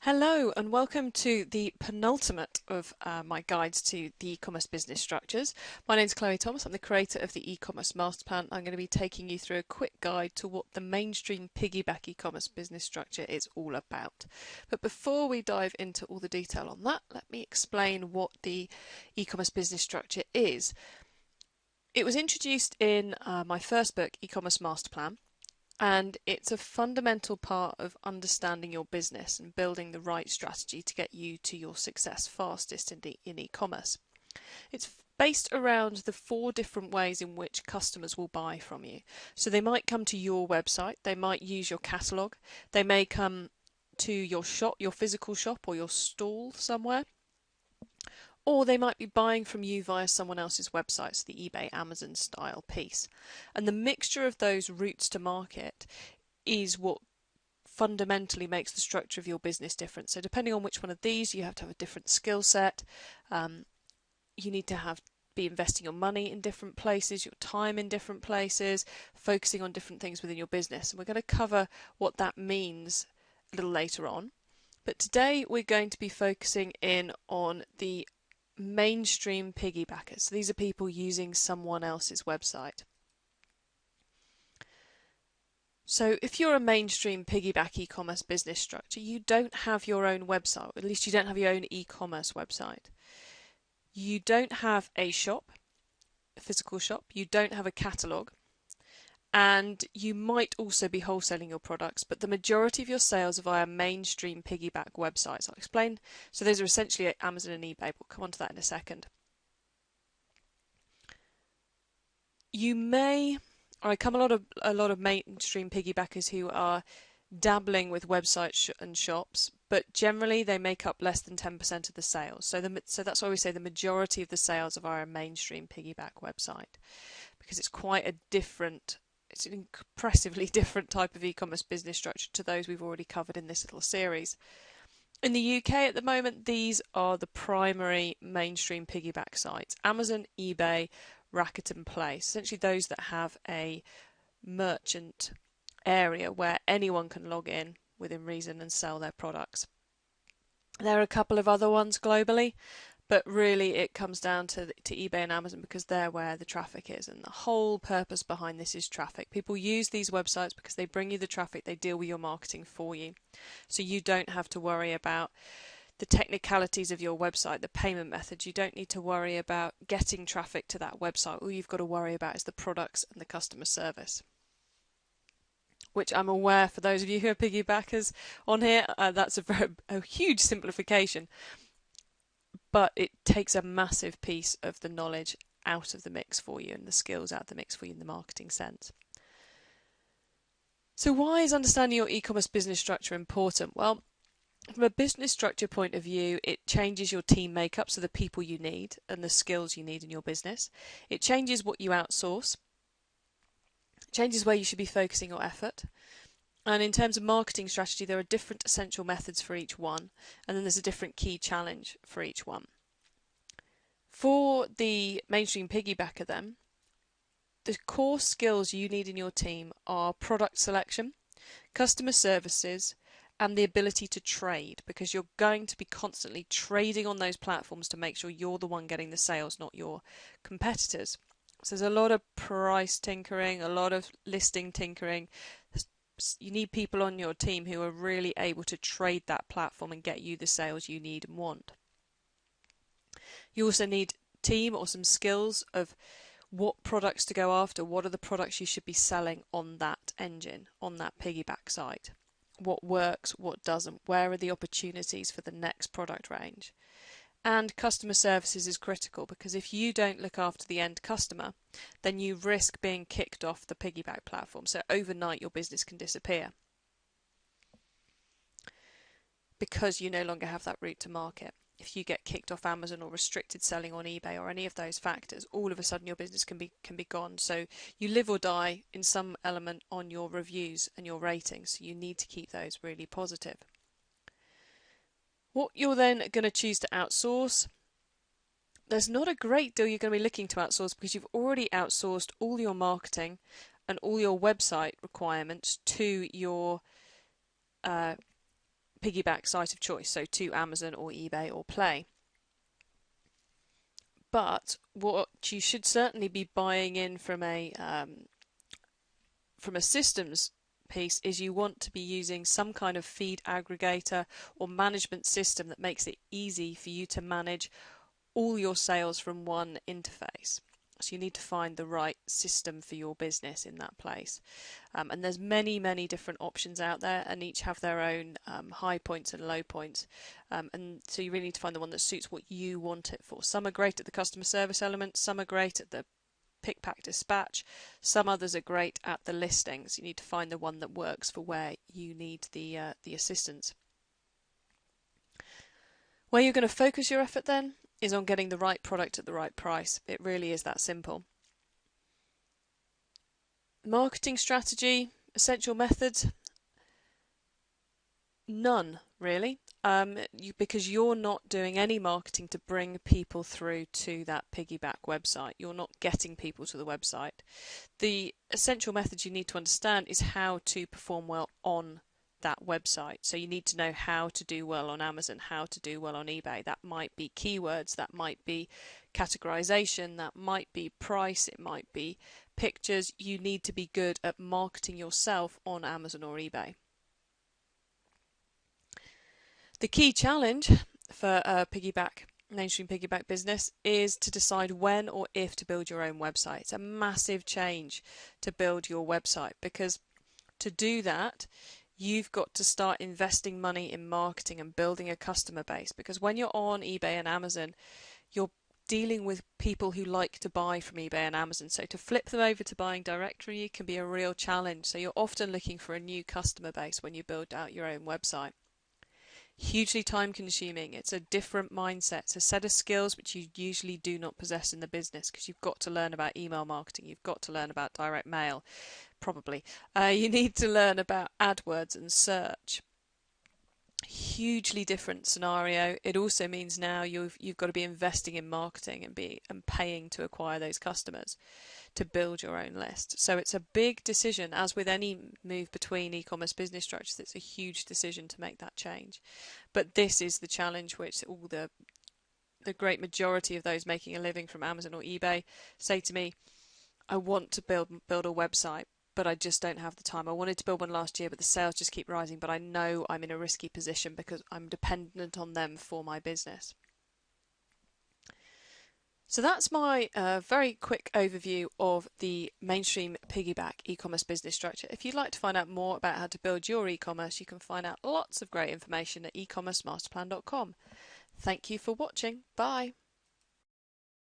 Hello and welcome to the penultimate of my guides to the e-commerce business structures. My name is Chloe Thomas. I'm the creator of the e-commerce MasterPlan. I'm going to be taking you through a quick guide to what the Mainstream PiggyBack e-commerce business structure is all about. But before we dive into all the detail on that, let me explain what the e-commerce business structure is. It was introduced in my first book, e-commerce MasterPlan. And it's a fundamental part of understanding your business and building the right strategy to get you to your success fastest in e-commerce. It's based around the 4 different ways in which customers will buy from you. So they might come to your website, they might use your catalogue, they may come to your shop, your physical shop or your stall somewhere, or they might be buying from you via someone else's website, so the eBay, Amazon style piece. And the mixture of those routes to market is what fundamentally makes the structure of your business different. So depending on which one of these, you have to have a different skill set. You need to be investing your money in different places, your time in different places, focusing on different things within your business. And we're going to cover what that means a little later on. But today we're going to be focusing in on the mainstream piggybackers. So these are people using someone else's website. So if you're a mainstream piggyback e-commerce business structure, you don't have your own website, or at least you don't have your own e-commerce website. You don't have a shop, a physical shop, you don't have a catalogue, and you might also be wholesaling your products, but the majority of your sales are via mainstream piggyback websites. I'll explain. So those are essentially Amazon and eBay. We'll come on to that in a second. I come a lot of mainstream piggybackers who are dabbling with websites and shops, but generally they make up less than 10% of the sales. So that's why we say the majority of the sales are via a mainstream piggyback website, because it's it's an impressively different type of e-commerce business structure to those we've already covered in this little series. In the UK at the moment, these are the primary mainstream piggyback sites: Amazon, eBay, Rakuten Place, essentially those that have a merchant area where anyone can log in within reason and sell their products. There are a couple of other ones globally, but really it comes down to eBay and Amazon because they're where the traffic is, and the whole purpose behind this is traffic. People use these websites because they bring you the traffic, they deal with your marketing for you. So you don't have to worry about the technicalities of your website, the payment methods. You don't need to worry about getting traffic to that website. All you've got to worry about is the products and the customer service, which I'm aware for those of you who are piggybackers on here, that's a huge simplification. But it takes a massive piece of the knowledge out of the mix for you and the skills out of the mix for you in the marketing sense. So why is understanding your e-commerce business structure important? Well, from a business structure point of view, it changes your team makeup, so the people you need and the skills you need in your business. It changes what you outsource. It changes where you should be focusing your effort. And in terms of marketing strategy, there are different essential methods for each one, and then there's a different key challenge for each one. For the mainstream piggybacker then, the core skills you need in your team are product selection, customer services, and the ability to trade, because you're going to be constantly trading on those platforms to make sure you're the one getting the sales, not your competitors. So there's a lot of price tinkering, a lot of listing tinkering. You need people on your team who are really able to trade that platform and get you the sales you need and want. You also need team or some skills of what products to go after, what are the products you should be selling on that engine, on that piggyback site. What works, what doesn't, where are the opportunities for the next product range. And customer services is critical, because if you don't look after the end customer, then you risk being kicked off the piggyback platform. So overnight your business can disappear because you no longer have that route to market. If you get kicked off Amazon or restricted selling on eBay or any of those factors, all of a sudden your business can be gone. So you live or die in some element on your reviews and your ratings. So you need to keep those really positive. What you're then going to choose to outsource, there's not a great deal you're going to be looking to outsource, because you've already outsourced all your marketing and all your website requirements to your piggyback site of choice, so to Amazon or eBay or Play. But what you should certainly be buying in from a systems piece is you want to be using some kind of feed aggregator or management system that makes it easy for you to manage all your sales from one interface. So you need to find the right system for your business in that place. And there's many different options out there, and each have their own high points and low points. And so you really need to find the one that suits what you want it for. Some are great at the customer service element, some are great at the pick, pack, dispatch. Some others are great at the listings. You need to find the one that works for where you need the assistance. Where you're going to focus your effort then is on getting the right product at the right price. It really is that simple. Marketing strategy, essential methods, none really, because you're not doing any marketing to bring people through to that piggyback website. You're not getting people to the website. The essential methods you need to understand is how to perform well on that website. So you need to know how to do well on Amazon, how to do well on eBay. That might be keywords, that might be categorization, that might be price, it might be pictures. You need to be good at marketing yourself on Amazon or eBay. The key challenge for mainstream piggyback business is to decide when or if to build your own website. It's a massive change to build your website, because to do that you've got to start investing money in marketing and building a customer base, because when you're on eBay and Amazon, you're dealing with people who like to buy from eBay and Amazon. So to flip them over to buying direct from you can be a real challenge. So you're often looking for a new customer base when you build out your own website. Hugely time consuming. It's a different mindset. It's a set of skills which you usually do not possess in the business, because you've got to learn about email marketing, you've got to learn about direct mail, probably. You need to learn about AdWords and search. Hugely different scenario. It also means now you've got to be investing in marketing and paying to acquire those customers to build your own list. So it's a big decision, as with any move between e-commerce business structures. It's a huge decision to make that change. But this is the challenge which all the great majority of those making a living from Amazon or eBay say to me, I want to build a website, but I just don't have the time. I wanted to build one last year, but the sales just keep rising, but I know I'm in a risky position because I'm dependent on them for my business. So that's my very quick overview of the Mainstream PiggyBack e-commerce business structure. If you'd like to find out more about how to build your e-commerce, you can find out lots of great information at ecommercemasterplan.com. Thank you for watching. Bye.